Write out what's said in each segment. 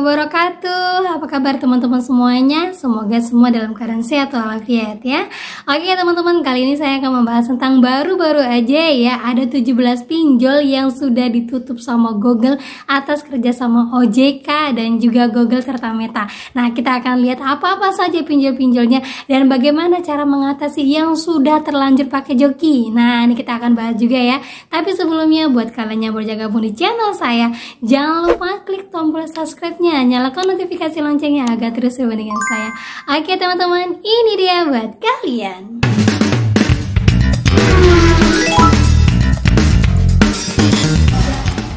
wabarakatuh. Apa kabar teman-teman semuanya? Semoga semua dalam keadaan sehat walafiat ya. Oke teman-teman, kali ini saya akan membahas tentang baru-baru aja ya. Ada 17 pinjol yang sudah ditutup sama Google atas kerjasama OJK dan juga Google serta Meta. Nah, kita akan lihat apa-apa saja pinjol-pinjolnya dan bagaimana cara mengatasi yang sudah terlanjur pakai joki. Nah, ini kita akan bahas juga ya. Tapi sebelumnya, buat kalian yang baru gabung di channel saya, jangan lupa klik tombol subscribe-nya, nyalakan notifikasi loncengnya agar terus bersama dengan saya. Oke teman-teman, ini dia buat kalian.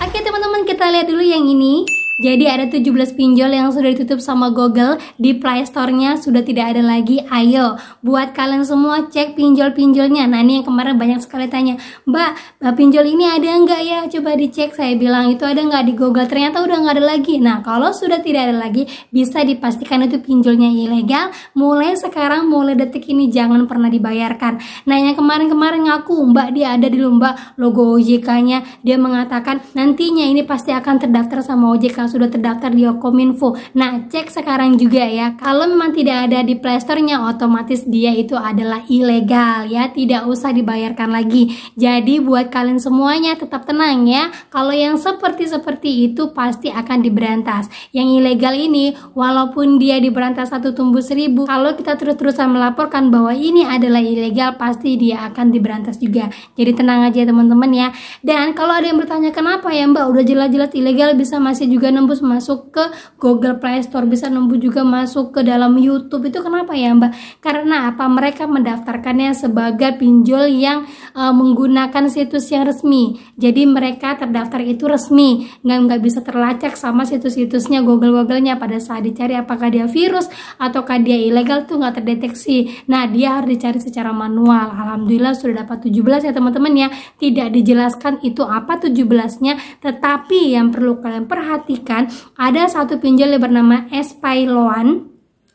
Oke teman-teman, kita lihat dulu yang ini. Jadi ada 17 pinjol yang sudah ditutup sama Google, di Play Store-nya sudah tidak ada lagi. Ayo, buat kalian semua cek pinjol-pinjolnya. Nah, ini yang kemarin banyak sekali tanya, Mbak, pinjol ini ada nggak ya? Coba dicek. Saya bilang itu ada nggak di Google, ternyata udah nggak ada lagi. Nah, kalau sudah tidak ada lagi, bisa dipastikan itu pinjolnya ilegal. Mulai sekarang, mulai detik ini jangan pernah dibayarkan. Nah, yang kemarin-kemarin ngaku, Mbak, dia ada di Mbak logo OJK-nya. Dia mengatakan nantinya ini pasti akan terdaftar sama OJK, sudah terdaftar di Kominfo. Nah, cek sekarang juga ya. Kalau memang tidak ada di Play Store-nya, otomatis dia itu adalah ilegal ya, tidak usah dibayarkan lagi. Jadi buat kalian semuanya tetap tenang ya. Kalau yang seperti itu pasti akan diberantas. Yang ilegal ini walaupun dia diberantas 1 tumbuh 1000, kalau kita terus-terusan melaporkan bahwa ini adalah ilegal, pasti dia akan diberantas juga. Jadi tenang aja teman-teman ya. Dan kalau ada yang bertanya, kenapa ya Mbak, udah jelas-jelas ilegal bisa masih juga nembus masuk ke Google Play Store, bisa nembus juga masuk ke dalam YouTube, itu kenapa ya Mbak? Karena apa? Mereka mendaftarkannya sebagai pinjol yang menggunakan situs yang resmi. Jadi mereka terdaftar itu resmi, nggak bisa terlacak sama situs-situsnya Google-nya. Pada saat dicari apakah dia virus ataukah dia ilegal tuh nggak terdeteksi. Nah, dia harus dicari secara manual. Alhamdulillah sudah dapat 17 ya teman-teman ya. Tidak dijelaskan itu apa 17-nya, tetapi yang perlu kalian perhatikan, ada satu pinjol yang bernama Espailoan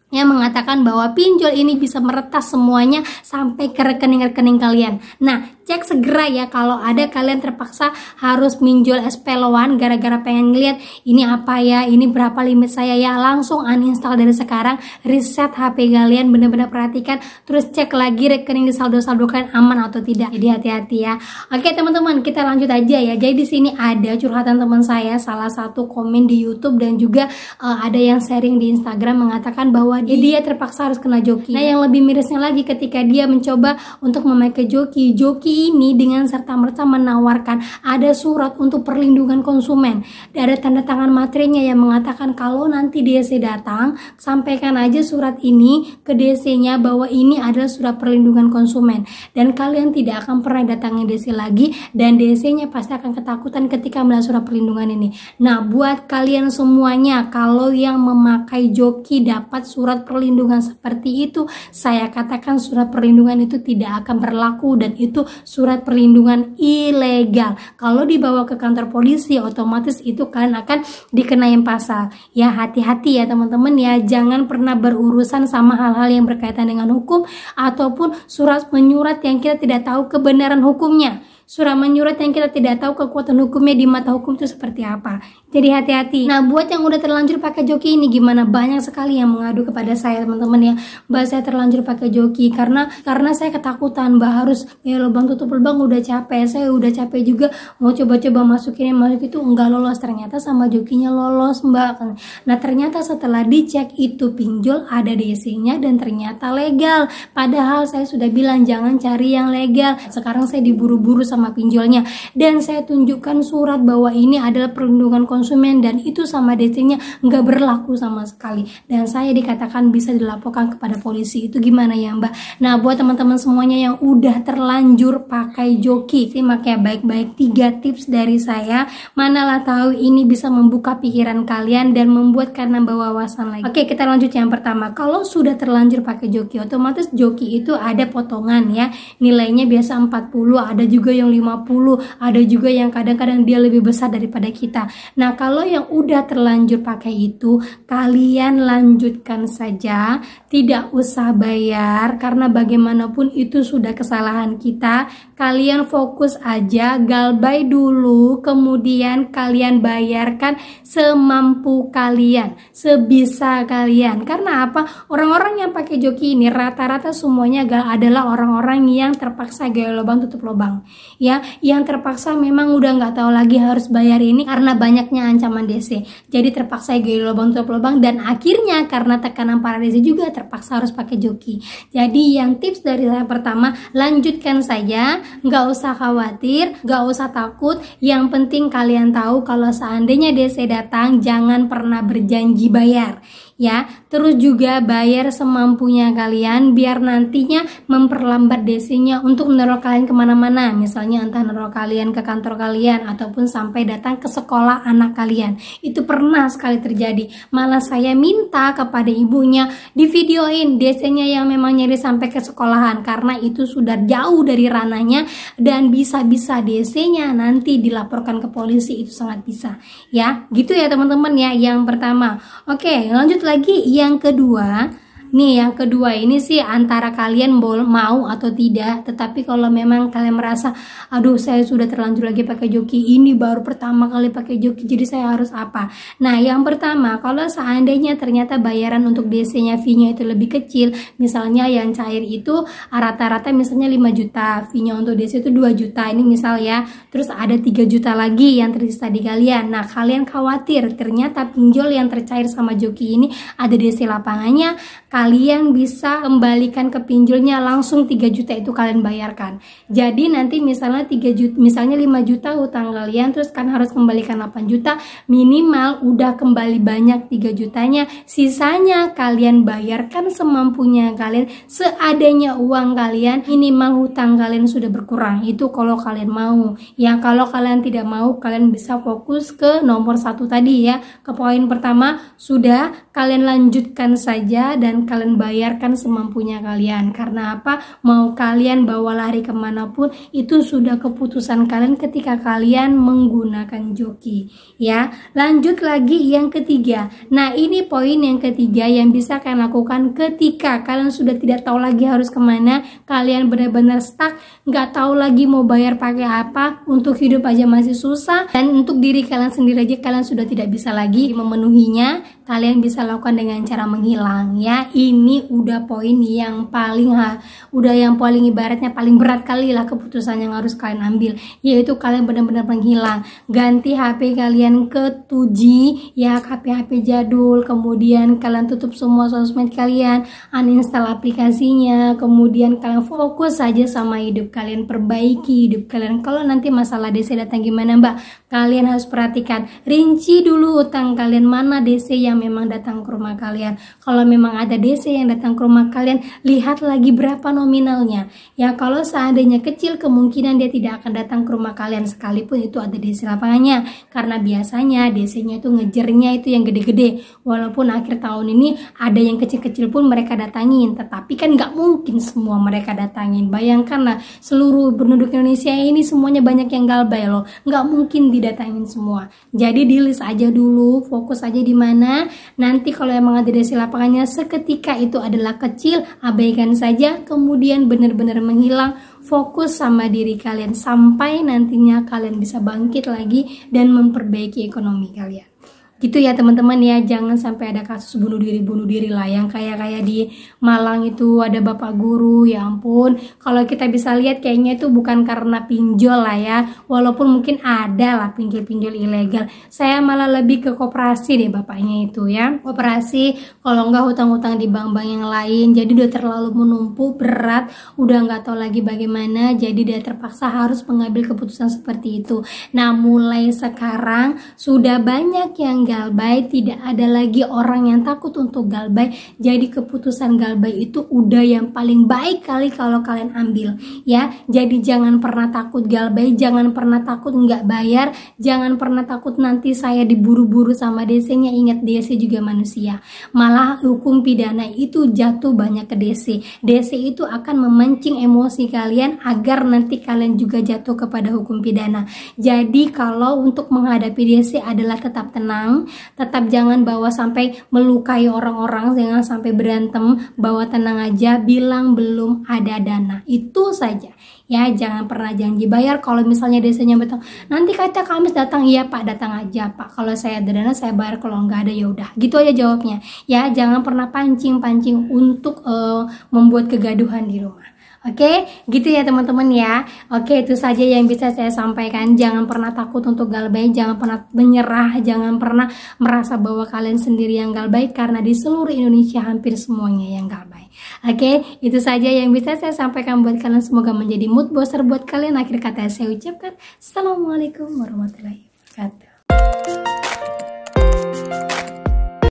yang mengatakan bahwa pinjol ini bisa meretas semuanya sampai ke rekening-rekening kalian. Nah, cek segera ya kalau ada kalian terpaksa harus minjol Espailoan gara-gara pengen ngeliat ini apa ya, ini berapa limit saya ya, langsung uninstall dari sekarang, reset HP kalian, bener-bener perhatikan, terus cek lagi rekening di saldo-saldo kalian aman atau tidak. Jadi hati-hati ya. Oke teman-teman, kita lanjut aja ya. Jadi di sini ada curhatan teman saya, salah satu komen di YouTube dan juga ada yang sharing di Instagram mengatakan bahwa dia terpaksa harus kena joki. Nah, yang lebih mirisnya lagi ketika dia mencoba untuk memakai joki ini dengan serta-merta menawarkan ada surat untuk perlindungan konsumen. Ada tanda tangan materinya yang mengatakan kalau nanti DC datang, sampaikan aja surat ini ke DC-nya bahwa ini adalah surat perlindungan konsumen. Dan kalian tidak akan pernah datangin DC lagi dan DC-nya pasti akan ketakutan ketika melihat surat perlindungan ini. Nah, buat kalian semuanya, kalau yang memakai joki dapat surat perlindungan seperti itu, saya katakan surat perlindungan itu tidak akan berlaku dan itu surat perlindungan ilegal. Kalau dibawa ke kantor polisi, otomatis itu kalian akan dikenain pasal. Ya, hati-hati ya teman-teman ya, jangan pernah berurusan sama hal-hal yang berkaitan dengan hukum ataupun surat menyurat yang kita tidak tahu kebenaran hukumnya. Surat menyurat yang kita tidak tahu kekuatan hukumnya di mata hukum itu seperti apa. Jadi hati-hati. Nah, buat yang udah terlanjur pakai joki ini gimana? Banyak sekali yang mengadu kepada saya teman-teman ya. Mbak, saya terlanjur pakai joki karena saya ketakutan. Mbak, harus ya lubang tutup lubang, udah capek. Saya udah capek juga mau coba-coba masukin masuk itu enggak lolos. Ternyata sama jokinya lolos Mbak. Nah, ternyata setelah dicek itu pinjol ada DC-nya dan ternyata legal. Padahal saya sudah bilang jangan cari yang legal. Sekarang saya diburu-buru sama pinjolnya dan saya tunjukkan surat bahwa ini adalah perlindungan konsumen dan itu sama DC-nya nggak berlaku sama sekali dan saya dikatakan bisa dilaporkan kepada polisi. Itu gimana ya Mbak? Nah, buat teman-teman semuanya yang udah terlanjur pakai joki, simak ya baik-baik 3 tips dari saya, manalah tahu ini bisa membuka pikiran kalian dan membuat kalian berwawasan lagi. Oke, kita lanjut yang pertama. Kalau sudah terlanjur pakai joki, otomatis joki itu ada potongan ya, nilainya biasa 40, ada juga yang yang 50, ada juga yang kadang-kadang dia lebih besar daripada kita. Nah, kalau yang udah terlanjur pakai itu, kalian lanjutkan saja, tidak usah bayar karena bagaimanapun itu sudah kesalahan kita. Kalian fokus aja, galbay dulu, kemudian kalian bayarkan semampu kalian, sebisa kalian. Karena apa? Orang-orang yang pakai joki ini rata-rata semuanya adalah orang-orang yang terpaksa gaya lubang tutup lubang, ya, yang terpaksa memang udah nggak tahu lagi harus bayar ini karena banyaknya ancaman DC. Jadi terpaksa gaya lubang tutup lubang dan akhirnya karena tekanan para DC juga terpaksa harus pakai joki. Jadi yang tips dari saya pertama, lanjutkan saja, nggak usah khawatir, nggak usah takut. Yang penting kalian tahu kalau seandainya DC datang, jangan pernah berjanji bayar, ya. Terus juga bayar semampunya kalian biar nantinya memperlambat DC-nya untuk menaruh kalian kemana-mana, misalnya entah naruh kalian ke kantor kalian ataupun sampai datang ke sekolah anak kalian. Itu pernah sekali terjadi, malah saya minta kepada ibunya di videoin DC-nya yang memang nyari sampai ke sekolahan karena itu sudah jauh dari ranahnya dan bisa-bisa DC-nya nanti dilaporkan ke polisi, itu sangat bisa, ya. Gitu ya teman-teman ya, yang pertama. Oke, lanjut lagi yang kedua. Nih, yang kedua ini sih antara kalian mau atau tidak. Tetapi kalau memang kalian merasa, aduh saya sudah terlanjur lagi pakai joki, ini baru pertama kali pakai joki, jadi saya harus apa? Nah, yang pertama, kalau seandainya ternyata bayaran untuk DC-nya, fee-nya itu lebih kecil, misalnya yang cair itu rata-rata misalnya 5 juta, fee-nya untuk DC itu 2 juta, ini misal ya, terus ada 3 juta lagi yang tersisa di kalian. Nah, kalian khawatir ternyata pinjol yang tercair sama joki ini ada DC lapangannya, kalian bisa kembalikan ke pinjolnya langsung 3 juta itu kalian bayarkan. Jadi nanti misalnya 3 juta, misalnya 5 juta utang kalian, terus kan harus kembalikan 8 juta, minimal udah kembali banyak 3 jutanya, sisanya kalian bayarkan semampunya kalian, seadanya uang kalian, minimal hutang kalian sudah berkurang. Itu kalau kalian mau. Ya, kalau kalian tidak mau, kalian bisa fokus ke nomor 1 tadi ya, ke poin pertama, sudah kalian lanjutkan saja dan kalian bayarkan semampunya kalian. Karena apa? Mau kalian bawa lari kemanapun, itu sudah keputusan kalian ketika kalian menggunakan joki, ya. Lanjut lagi yang ketiga. Nah, ini poin yang ketiga yang bisa kalian lakukan ketika kalian sudah tidak tahu lagi harus kemana, kalian benar-benar stuck, nggak tahu lagi mau bayar pakai apa, untuk hidup aja masih susah, dan untuk diri kalian sendiri aja kalian sudah tidak bisa lagi memenuhinya. Kalian bisa lakukan dengan cara menghilang, ya. Ini udah poin yang paling udah yang paling ibaratnya paling berat kali lah keputusan yang harus kalian ambil, yaitu kalian benar-benar menghilang. Ganti HP kalian ke 2G, ya, HP jadul, kemudian kalian tutup semua sosmed kalian, uninstall aplikasinya, kemudian kalian fokus saja sama hidup kalian, perbaiki hidup kalian. Kalau nanti masalah DC datang gimana, Mbak? Kalian harus perhatikan, rinci dulu utang kalian, mana DC yang memang datang ke rumah kalian. Kalau memang ada DC yang datang ke rumah kalian, lihat lagi berapa nominalnya. Ya, kalau seandainya kecil, kemungkinan dia tidak akan datang ke rumah kalian sekalipun itu ada DC lapangannya. Karena biasanya DC-nya itu ngejernya itu yang gede-gede. Walaupun akhir tahun ini ada yang kecil-kecil pun mereka datangin, tetapi kan nggak mungkin semua mereka datangin. Bayangkanlah seluruh penduduk Indonesia ini semuanya banyak yang galbay loh, nggak mungkin didatangin semua. Jadi di list aja dulu, fokus aja di mana. Nanti kalau emang ada DC lapangannya seketika itu adalah kecil, abaikan saja, kemudian benar-benar menghilang, fokus sama diri kalian sampai nantinya kalian bisa bangkit lagi dan memperbaiki ekonomi kalian. Gitu ya teman-teman ya, jangan sampai ada kasus bunuh diri lah yang kayak di Malang itu ada bapak guru, ya ampun. Kalau kita bisa lihat kayaknya itu bukan karena pinjol lah ya, walaupun mungkin ada lah pinjol-pinjol ilegal. Saya malah lebih ke koperasi deh bapaknya itu ya, koperasi, kalau enggak hutang-hutang di bank-bank yang lain, jadi udah terlalu menumpuk berat, udah nggak tahu lagi bagaimana, jadi dia terpaksa harus mengambil keputusan seperti itu. Nah, mulai sekarang sudah banyak yang galbay, tidak ada lagi orang yang takut untuk galbay. Jadi keputusan galbay itu udah yang paling baik kali kalau kalian ambil ya. Jadi jangan pernah takut galbay, jangan pernah takut nggak bayar, jangan pernah takut nanti saya diburu-buru sama DC-nya. Ingat, DC juga manusia. Malah hukum pidana itu jatuh banyak ke DC. DC itu akan memancing emosi kalian agar nanti kalian juga jatuh kepada hukum pidana. Jadi kalau untuk menghadapi DC adalah tetap tenang, tetap jangan bawa sampai melukai orang-orang, jangan sampai berantem, bawa tenang aja, bilang belum ada dana, itu saja ya. Jangan pernah janji bayar. Kalau misalnya DC-nya betul, nanti kaca Kamis datang, iya Pak, datang aja Pak, kalau saya ada dana saya bayar, kalau nggak ada ya udah, gitu aja jawabnya ya. Jangan pernah pancing-pancing untuk membuat kegaduhan di rumah. Oke, gitu ya teman-teman ya. Oke, itu saja yang bisa saya sampaikan. Jangan pernah takut untuk galbay, jangan pernah menyerah, jangan pernah merasa bahwa kalian sendiri yang galbay, karena di seluruh Indonesia hampir semuanya yang galbay. Oke, itu saja yang bisa saya sampaikan buat kalian. Semoga menjadi mood booster buat kalian. Akhir kata saya ucapkan Assalamualaikum warahmatullahi wabarakatuh.